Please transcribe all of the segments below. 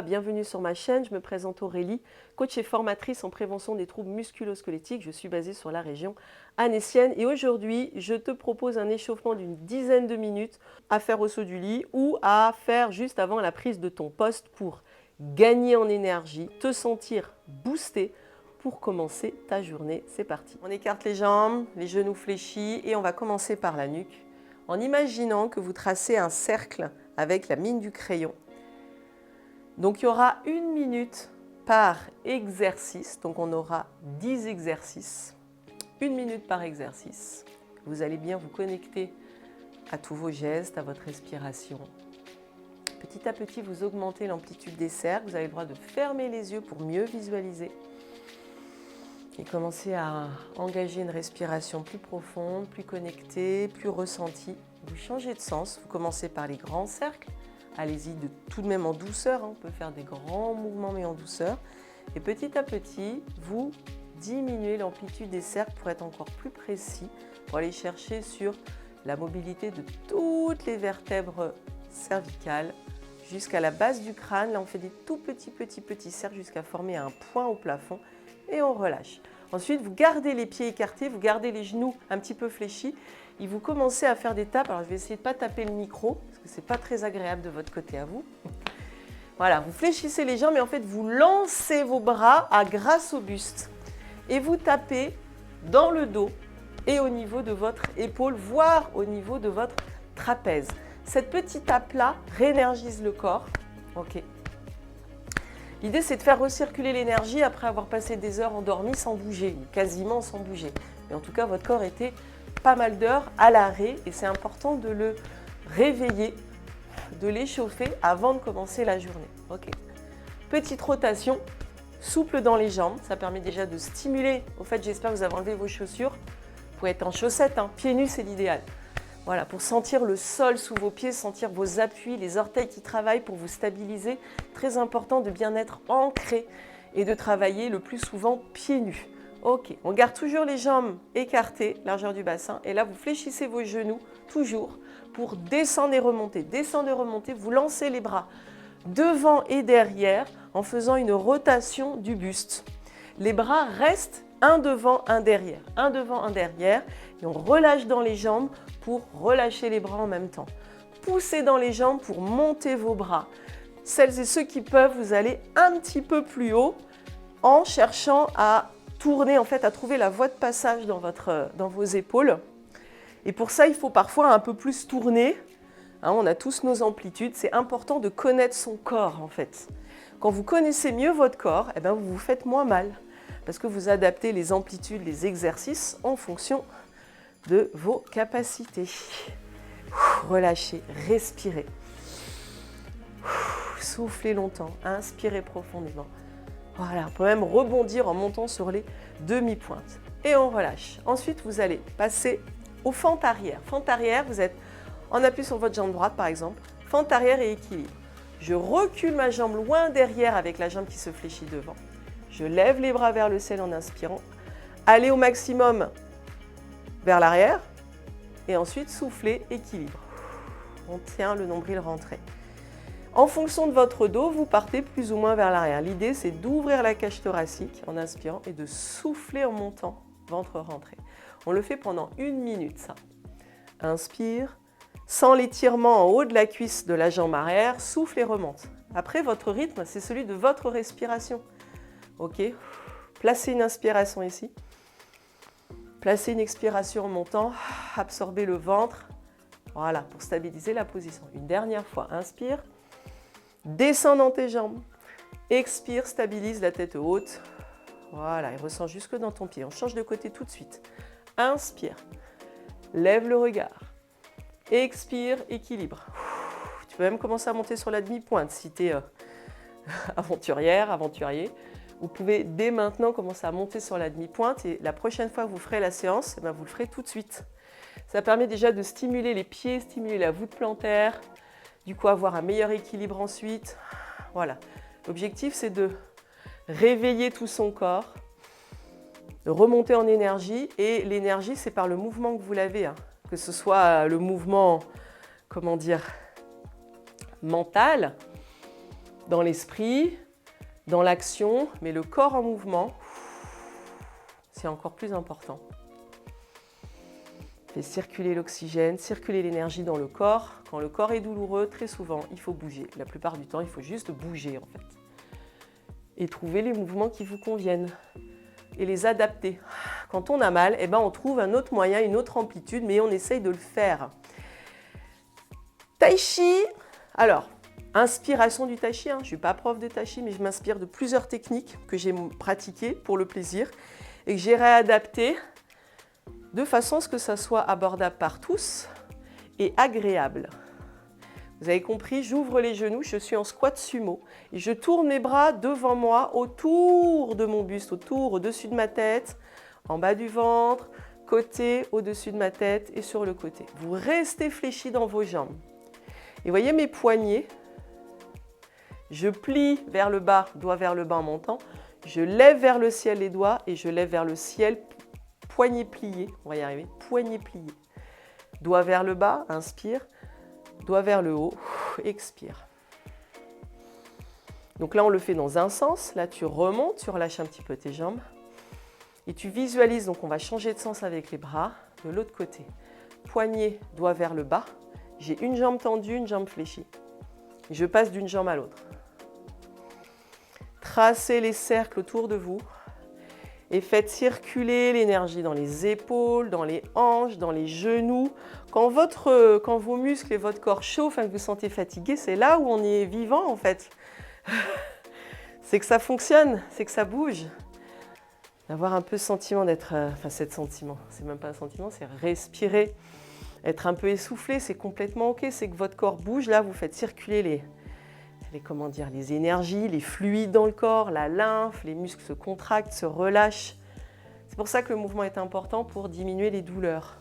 Bienvenue sur ma chaîne, je me présente Aurélie, coach et formatrice en prévention des troubles musculo-squelettiques. Je suis basée sur la région annécienne et aujourd'hui, je te propose un échauffement d'une dizaine de minutes à faire au saut du lit ou à faire juste avant la prise de ton poste pour gagner en énergie, te sentir boosté pour commencer ta journée. C'est parti. On écarte les jambes, les genoux fléchis et on va commencer par la nuque en imaginant que vous tracez un cercle avec la mine du crayon. Donc il y aura 1 minute par exercice, donc on aura 10 exercices, 1 minute par exercice. Vous allez bien vous connecter à tous vos gestes, à votre respiration. Petit à petit, vous augmentez l'amplitude des cercles, vous avez le droit de fermer les yeux pour mieux visualiser. Et commencer à engager une respiration plus profonde, plus connectée, plus ressentie. Vous changez de sens, vous commencez par les grands cercles. Allez-y tout de même en douceur, on peut faire des grands mouvements mais en douceur. Et petit à petit, vous diminuez l'amplitude des cercles pour être encore plus précis, pour aller chercher sur la mobilité de toutes les vertèbres cervicales jusqu'à la base du crâne. Là, on fait des tout petits cercles jusqu'à former un point au plafond et on relâche. Ensuite, vous gardez les pieds écartés, vous gardez les genoux un petit peu fléchis et vous commencez à faire des tapes. Alors, je vais essayer de ne pas taper le micro parce que ce n'est pas très agréable de votre côté à vous. Voilà, vous fléchissez les jambes et en fait, vous lancez vos bras grâce au buste et vous tapez dans le dos et au niveau de votre épaule, voire au niveau de votre trapèze. Cette petite tape-là réénergise le corps. Ok. L'idée, c'est de faire recirculer l'énergie après avoir passé des heures endormies sans bouger, ou quasiment sans bouger. Mais en tout cas, votre corps était pas mal d'heures à l'arrêt et c'est important de le réveiller, de l'échauffer avant de commencer la journée. Ok. Petite rotation, souple dans les jambes. Ça permet déjà de stimuler. Au fait, j'espère que vous avez enlevé vos chaussures. Vous pouvez être en chaussettes, hein. Pieds nus, c'est l'idéal. Voilà, pour sentir le sol sous vos pieds, sentir vos appuis, les orteils qui travaillent pour vous stabiliser. Très important de bien être ancré et de travailler le plus souvent pieds nus. Ok, on garde toujours les jambes écartées, largeur du bassin. Et là, vous fléchissez vos genoux, toujours, pour descendre et remonter. Descendre et remonter, vous lancez les bras devant et derrière en faisant une rotation du buste. Les bras restent un devant, un derrière. Un devant, un derrière. Et on relâche dans les jambes pour relâcher les bras en même temps. Poussez dans les jambes pour monter vos bras. Celles et ceux qui peuvent, vous allez un petit peu plus haut en cherchant à tourner, en fait, à trouver la voie de passage dans vos épaules. Et pour ça, il faut parfois un peu plus tourner. Hein, on a tous nos amplitudes. C'est important de connaître son corps, en fait. Quand vous connaissez mieux votre corps, eh bien, vous vous faites moins mal parce que vous adaptez les amplitudes, les exercices en fonction de vos capacités. Relâchez, respirez. Soufflez longtemps, inspirez profondément. Voilà, on peut même rebondir en montant sur les demi-pointes. Et on relâche. Ensuite, vous allez passer aux fentes arrière. Fente arrière, vous êtes en appui sur votre jambe droite par exemple. Fente arrière et équilibre. Je recule ma jambe loin derrière avec la jambe qui se fléchit devant. Je lève les bras vers le ciel en inspirant. Allez au maximum vers l'arrière et ensuite soufflez, équilibre. On tient le nombril rentré. En fonction de votre dos, vous partez plus ou moins vers l'arrière. L'idée, c'est d'ouvrir la cage thoracique en inspirant et de souffler en montant, ventre rentré. On le fait pendant 1 minute, ça. Inspire, sans l'étirement en haut de la cuisse de la jambe arrière, souffle et remonte. Après, votre rythme, c'est celui de votre respiration. Ok, placez une inspiration ici. Placez une expiration en montant, absorbez le ventre, voilà, pour stabiliser la position. Une dernière fois, inspire, descends dans tes jambes, expire, stabilise la tête haute, voilà, et ressens jusque dans ton pied. On change de côté tout de suite. Inspire, lève le regard, expire, équilibre. Tu peux même commencer à monter sur la demi-pointe si tu es aventurière, aventurier. Vous pouvez dès maintenant commencer à monter sur la demi-pointe et la prochaine fois que vous ferez la séance, eh bien, vous le ferez tout de suite. Ça permet déjà de stimuler les pieds, stimuler la voûte plantaire, du coup avoir un meilleur équilibre ensuite. Voilà. L'objectif, c'est de réveiller tout son corps, de remonter en énergie et l'énergie, c'est par le mouvement que vous l'avez, hein. Que ce soit le mouvement, comment dire, mental, dans l'esprit, dans l'action, mais le corps en mouvement, c'est encore plus important. Fais circuler l'oxygène, circuler l'énergie dans le corps. Quand le corps est douloureux, très souvent, il faut bouger. La plupart du temps, il faut juste bouger en fait. Et trouver les mouvements qui vous conviennent. Et les adapter. Quand on a mal, eh ben, on trouve un autre moyen, une autre amplitude, mais on essaye de le faire. Tai Chi. Alors, inspiration du Tai Chi. Je ne suis pas prof de Tai Chi, mais je m'inspire de plusieurs techniques que j'ai pratiquées pour le plaisir et que j'ai réadaptées de façon à ce que ça soit abordable par tous et agréable. Vous avez compris, j'ouvre les genoux, je suis en squat sumo et je tourne mes bras devant moi, autour de mon buste, autour, au-dessus de ma tête, en bas du ventre, côté, au-dessus de ma tête et sur le côté. Vous restez fléchis dans vos jambes. Et voyez mes poignets, je plie vers le bas, doigt vers le bas en montant, je lève vers le ciel les doigts et je lève vers le ciel, poignets pliés, on va y arriver, poignets pliés. Doigt vers le bas, inspire, doigt vers le haut, expire. Donc là, on le fait dans un sens, là tu remontes, tu relâches un petit peu tes jambes et tu visualises, donc on va changer de sens avec les bras, de l'autre côté. Poignet, doigt vers le bas, j'ai une jambe tendue, une jambe fléchie. Je passe d'une jambe à l'autre. Tracez les cercles autour de vous. Et faites circuler l'énergie dans les épaules, dans les hanches, dans les genoux. Quand vos muscles et votre corps chauffent et que vous vous sentez fatigué, c'est là où on est vivant en fait. C'est que ça fonctionne, c'est que ça bouge. D'avoir un peu ce sentiment d'être... c'est même pas un sentiment, c'est respirer. Être un peu essoufflé, c'est complètement ok. C'est que votre corps bouge, là vous faites circuler les énergies, les fluides dans le corps, la lymphe, les muscles se contractent, se relâchent. C'est pour ça que le mouvement est important pour diminuer les douleurs.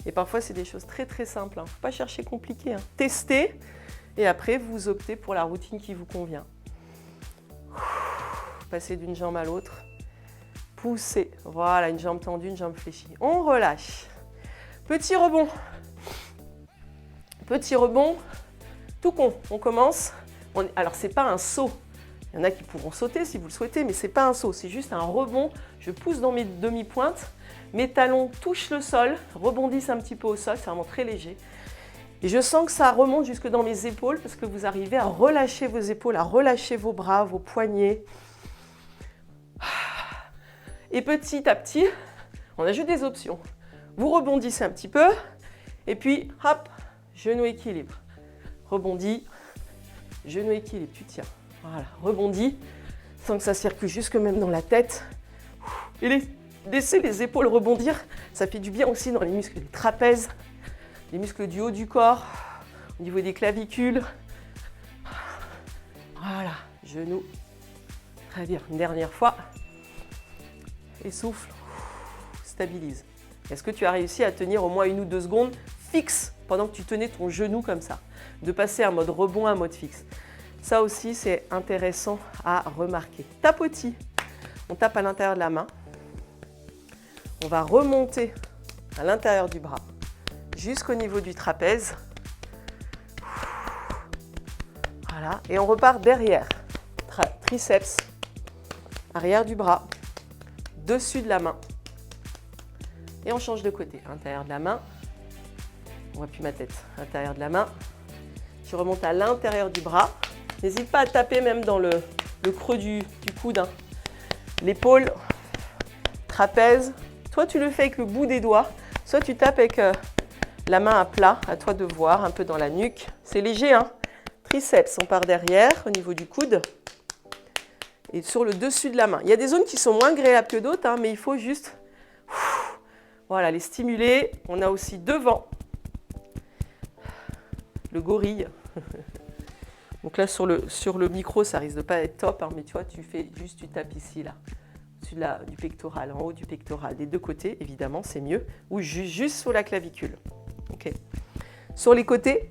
Et parfois, c'est des choses très très simples. Il ne faut pas chercher compliqué. Testez et après, vous optez pour la routine qui vous convient. Passez d'une jambe à l'autre. Poussez. Voilà, une jambe tendue, une jambe fléchie. On relâche. Petit rebond. Petit rebond. Tout con. On commence. Alors, ce n'est pas un saut. Il y en a qui pourront sauter si vous le souhaitez, mais ce n'est pas un saut. C'est juste un rebond. Je pousse dans mes demi-pointes. Mes talons touchent le sol, rebondissent un petit peu au sol. C'est vraiment très léger. Et je sens que ça remonte jusque dans mes épaules parce que vous arrivez à relâcher vos épaules, à relâcher vos bras, vos poignets. Et petit à petit, on ajoute des options. Vous rebondissez un petit peu. Et puis, hop, genou équilibre. Rebondis. Genou équilibre, tu tiens. Voilà, rebondis, sans que ça circule jusque même dans la tête. Et laissez les épaules rebondir. Ça fait du bien aussi dans les muscles des trapèzes, les muscles du haut du corps, au niveau des clavicules. Voilà, genou. Très bien, une dernière fois. Et souffle, stabilise. Est-ce que tu as réussi à tenir au moins 1 ou 2 secondes fixe pendant que tu tenais ton genou comme ça? De passer un mode rebond à un mode fixe. Ça aussi, c'est intéressant à remarquer. Tapotis. On tape à l'intérieur de la main. On va remonter à l'intérieur du bras jusqu'au niveau du trapèze. Voilà. Et on repart derrière. Triceps. Arrière du bras. Dessus de la main. Et on change de côté. Intérieur de la main. On ne voit plus ma tête. Intérieur de la main. Je remonte à l'intérieur du bras. N'hésite pas à taper même dans le creux du coude. L'épaule, trapèze. Toi, tu le fais avec le bout des doigts. Soit tu tapes avec la main à plat. À toi de voir, un peu dans la nuque. C'est léger, hein? Triceps, on part derrière, au niveau du coude. Et sur le dessus de la main. Il y a des zones qui sont moins agréables que d'autres, hein, mais il faut juste voilà, les stimuler. On a aussi devant le gorille. Donc là, sur le micro, ça risque de pas être top, hein, mais tu vois, tu tapes ici, là, au-dessus du pectoral, en haut du pectoral, des deux côtés, évidemment, c'est mieux, ou juste sur la clavicule. Okay. Sur les côtés,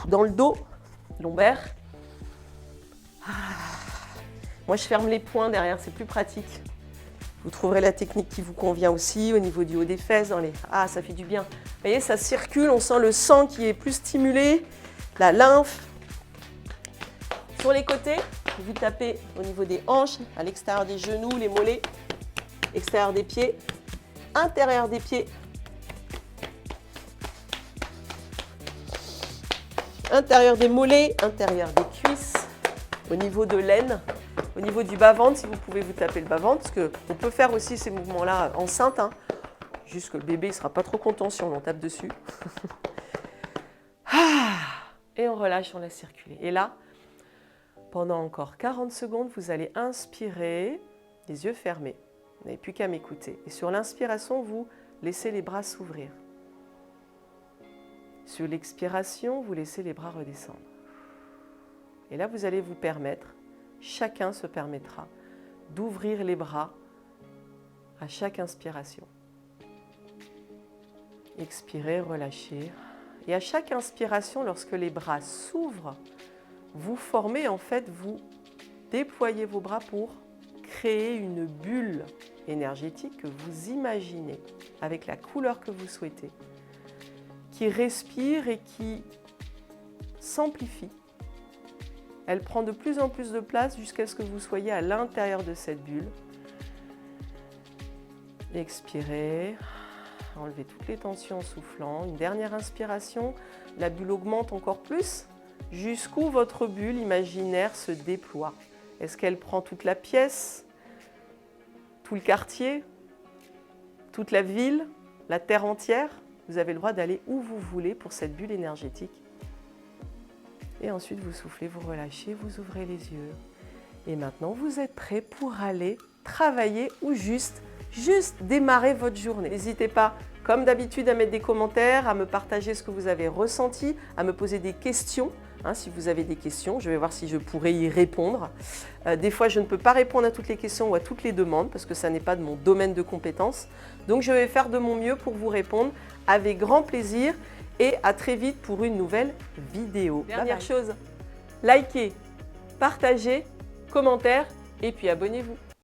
dans le dos, lombaire. Moi, je ferme les poings derrière, c'est plus pratique. Vous trouverez la technique qui vous convient aussi au niveau du haut des fesses. Ça fait du bien. Vous voyez, ça circule, on sent le sang qui est plus stimulé, la lymphe. Sur les côtés, vous tapez au niveau des hanches, à l'extérieur des genoux, les mollets, extérieur des pieds, intérieur des pieds, intérieur des mollets, intérieur des cuisses, au niveau de l'aine, au niveau du bas-ventre, si vous pouvez vous taper le bas-ventre, parce qu'on peut faire aussi ces mouvements-là enceinte, hein. Juste que le bébé ne sera pas trop content si on en tape dessus. Et on relâche, on laisse circuler. Et là, pendant encore 40 secondes, vous allez inspirer, les yeux fermés. Vous n'avez plus qu'à m'écouter. Et sur l'inspiration, vous laissez les bras s'ouvrir. Sur l'expiration, vous laissez les bras redescendre. Et là, vous allez vous permettre, chacun se permettra, d'ouvrir les bras à chaque inspiration. Expirez, relâchez. Et à chaque inspiration, lorsque les bras s'ouvrent, vous formez, en fait, vous déployez vos bras pour créer une bulle énergétique que vous imaginez avec la couleur que vous souhaitez, qui respire et qui s'amplifie. Elle prend de plus en plus de place jusqu'à ce que vous soyez à l'intérieur de cette bulle. Expirez. Enlevez toutes les tensions en soufflant. Une dernière inspiration, la bulle augmente encore plus jusqu'où votre bulle imaginaire se déploie. Est-ce qu'elle prend toute la pièce, tout le quartier, toute la ville, la terre entière? Vous avez le droit d'aller où vous voulez pour cette bulle énergétique. Et ensuite, vous soufflez, vous relâchez, vous ouvrez les yeux. Et maintenant, vous êtes prêt pour aller travailler ou juste démarrer votre journée. N'hésitez pas, comme d'habitude, à mettre des commentaires, à me partager ce que vous avez ressenti, à me poser des questions. Si vous avez des questions, je vais voir si je pourrais y répondre. Des fois, je ne peux pas répondre à toutes les questions ou à toutes les demandes parce que ça n'est pas de mon domaine de compétence. Donc, je vais faire de mon mieux pour vous répondre avec grand plaisir et à très vite pour une nouvelle vidéo. Dernière chose, likez, partagez, commentaires et puis abonnez-vous.